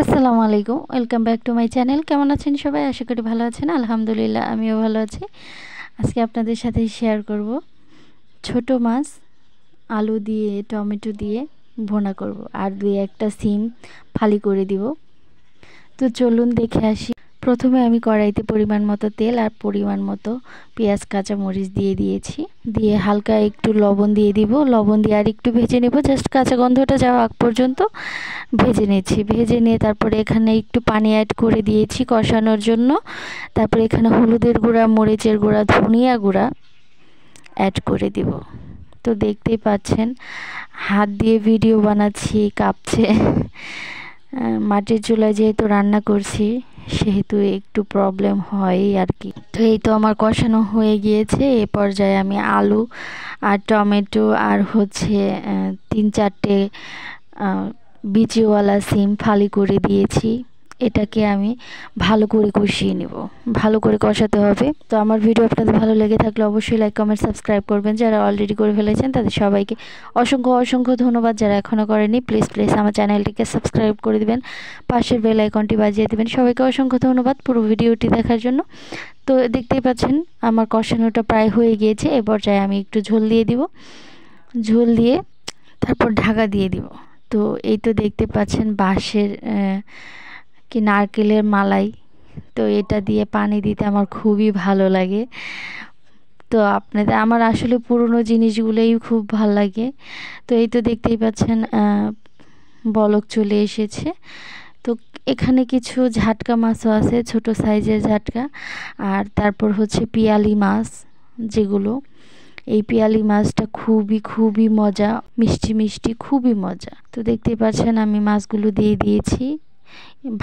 আসসালামু আলাইকুম, welcome back to my channel. কেমন আছেন সবাই? আশা করি ভালো আছেন। আলহামদুলিল্লাহ, আমিও ভালো আছি। আজকে আপনাদের সাথে শেয়ার করব ছোট মাছ আলু দিয়ে টমেটো দিয়ে ভুনা করব, আর দুই একটা সিম ফালি করে দিব। তো চলুন দেখে আসি। প্রথমে আমি কড়াইতে পরিমাণ মতো তেল আর পরিমাণ মতো পেঁয়াজ কাঁচামরিচ দিয়ে দিয়েছি। দিয়ে হালকা একটু লবণ দিয়ে দিব। লবণ দিয়ে আর একটু ভেজে নেব, জাস্ট কাঁচা গন্ধটা যাওয়া আগ পর্যন্ত ভেজে নিয়েছি। ভেজে নিয়ে তারপরে এখানে একটু পানি অ্যাড করে দিয়েছি কষানোর জন্য। তারপরে এখানে হলুদের গুঁড়া, মরিচের গুঁড়া, ধনিয়া গুঁড়া অ্যাড করে দিব। তো দেখতেই পাচ্ছেন হাত দিয়ে ভিডিও বানাচ্ছি, কাঁপছে। মাটির চুলায় যেহেতু রান্না করছি সেহেতু একটু প্রবলেম হয় আর কি। তো এই তো আমার কষানো হয়ে গিয়েছে। এ পর্যায়ে আমি আলু আর টমেটো আর হচ্ছে 3-4টে বিচিওয়ালা সিম ফালি করে দিয়েছি। এটাকে আমি ভালো করে কষিয়ে নেব, ভালো করে কষাতে হবে। তো আমার ভিডিও আপনাদের ভালো লেগে থাকলে অবশ্যই লাইক, কমেন্ট, সাবস্ক্রাইব করবেন। যারা অলরেডি করে ফেলেছেন তাদের সবাইকে অসংখ্য অসংখ্য ধন্যবাদ। যারা এখনও করেনি প্লিজ আমার চ্যানেলটিকে সাবস্ক্রাইব করে দিবেন, পাশের বেল আইকনটি বাজিয়ে দেবেন। সবাইকে অসংখ্য ধন্যবাদ পুরো ভিডিওটি দেখার জন্য। তো দেখতেই পাচ্ছেন আমার কষানোটা প্রায় হয়ে গিয়েছে। এ পর্যায়ে আমি একটু ঝোল দিয়ে দিব। ঝোল দিয়ে তারপর ঢাকা দিয়ে দিব। তো এই তো দেখতে পাচ্ছেন বাঁশের কি নারকেলের মালাই। তো এটা দিয়ে পানি দিতে আমার খুবই ভালো লাগে। তো আপনাদের আমার আসলে পুরনো জিনিসগুলোই খুব ভাল লাগে। তো এই তো দেখতেই পাচ্ছেন বলক চলে এসেছে। তো এখানে কিছু ঝাটকা মাছও আছে, ছোট সাইজের ঝাটকা। আর তারপর হচ্ছে পিয়ালি মাছ, যেগুলো এই পিয়ালি মাছটা খুবই খুবই মজা, মিষ্টি মিষ্টি, খুবই মজা। তো দেখতেই পাচ্ছেন আমি মাছগুলো দিয়ে দিয়েছি।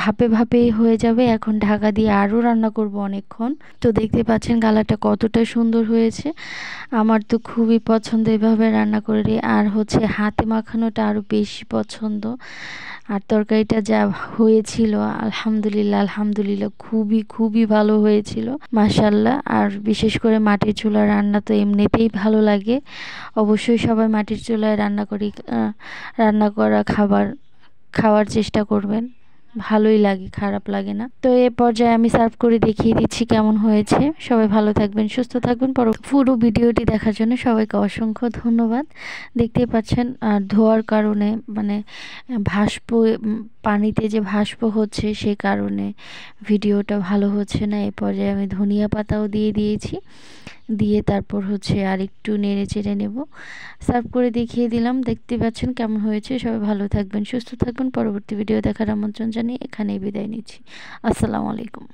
ভাপে ভাপেই হয়ে যাবে। এখন ঢাকা দিয়ে আরও রান্না করব অনেকক্ষণ। তো দেখতে পাচ্ছেন কালারটা কতটা সুন্দর হয়েছে। আমার তো খুবই পছন্দ এভাবে রান্না করে। আর হচ্ছে হাতে মাখানোটা আরও বেশি পছন্দ। আর তরকারিটা যা হয়েছিল আলহামদুলিল্লাহ আলহামদুলিল্লাহ খুবই খুবই ভালো হয়েছিল, মাশাআল্লাহ। আর বিশেষ করে মাটির চুলার রান্না তো এমনিতেই ভালো লাগে। অবশ্যই সবাই মাটির চুলায় রান্না করা খাবার খাওয়ার চেষ্টা করবেন, ভালোই লাগে, খারাপ লাগে না। তো এ পর্যায়ে আমি সার্ভ করে দেখিয়ে দিচ্ছি কেমন হয়েছে। সবাই ভালো থাকবেন, সুস্থ থাকবেন। পুরো ভিডিওটি দেখার জন্য সবাইকে অসংখ্য ধন্যবাদ। দেখতেই পাচ্ছেন ধোয়ার কারণে মানে ভাস্প, পানিতে যে ভাস্প হচ্ছে সে কারণে ভিডিওটা ভালো হচ্ছে না। এ পর্যায়ে আমি ধনিয়া পাতাও দিয়ে দিয়েছি। দিয়ে তারপর হচ্ছে আর একটু নেড়ে চেড়ে নেব। সার্ভ করে দেখিয়ে দিলাম। দেখতে পাচ্ছেন কেমন হয়েছে। সবাই ভালো থাকবেন, সুস্থ থাকবেন। পরবর্তী ভিডিও দেখার আমন্ত্রণ জানিয়ে এখানেই বিদায় নিচ্ছি। আসসালামু আলাইকুম।